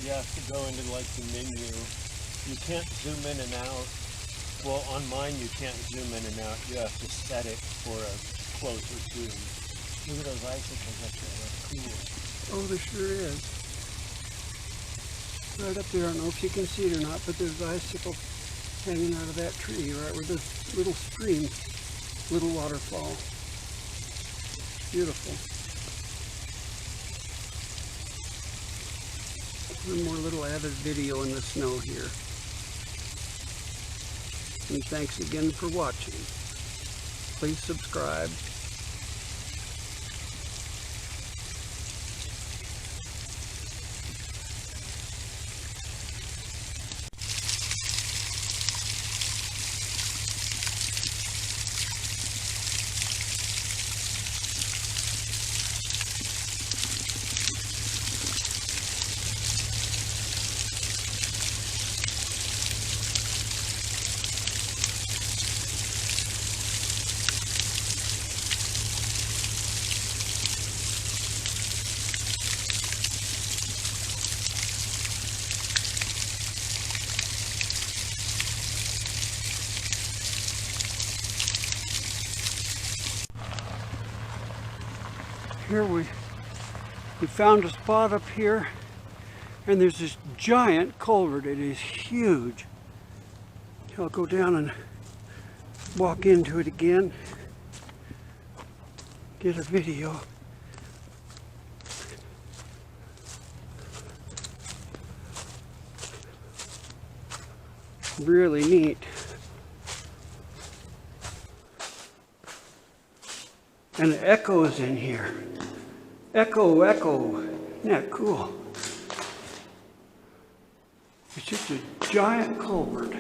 you have to go into like the menu. You can't zoom in and out. Well, on mine you can't zoom in and out. You have to set it for a closer zoom. Look at those icicles up there. That's cool. Oh, there sure is. Right up there, I don't know if you can see it or not, but there's an icicle hanging out of that tree, right where this little stream, little waterfall. Beautiful. One more little added video in the snow here. And thanks again for watching. Please subscribe. Here we found a spot up here, and there's this giant culvert. It is huge. I'll go down and walk into it again, get a video. Really neat. And it echoes in here. Echo, echo. Isn't that cool? It's just a giant culvert.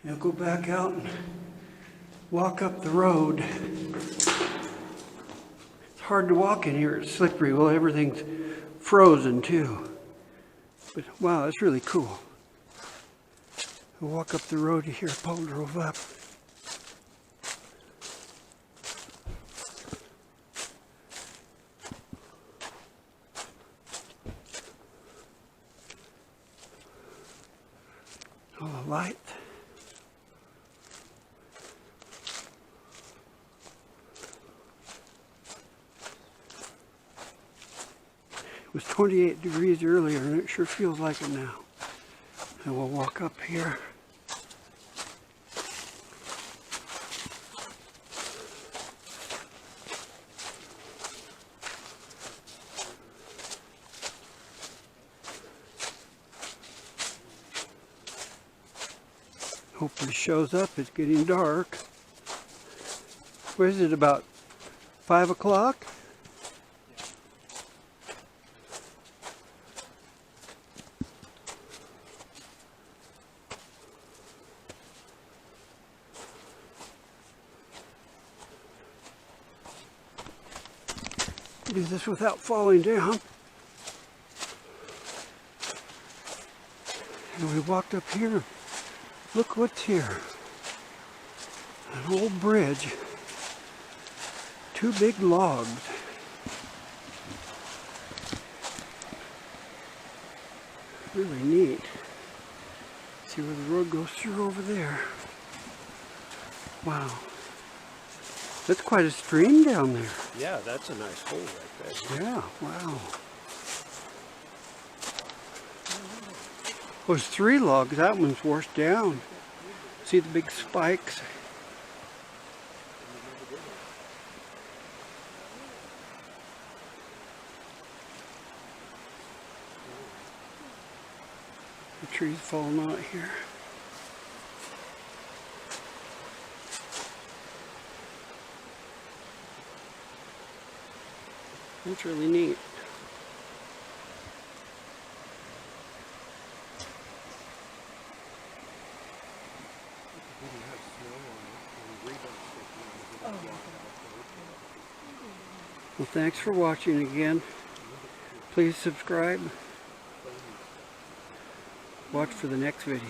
I'll go back out and walk up the road. It's hard to walk in here. It's slippery. Well, everything's frozen too. But wow, that's really cool. I'll walk up the road here. Paul drove up. Oh, the light. It was 28 degrees earlier, and it sure feels like it now. And we'll walk up here. Hopefully shows up. It's getting dark. What is it, about 5 o'clock? Do this without falling down. And we walked up here. Look what's here. An old bridge. 2 big logs. Really neat. See where the road goes through over there. Wow. That's quite a stream down there. Yeah, that's a nice hole right there. Yeah, wow. There's 3 logs. That one's washed down. See the big spikes? The trees falling out here. That's really neat. Well, thanks for watching again. Please subscribe. Watch for the next video.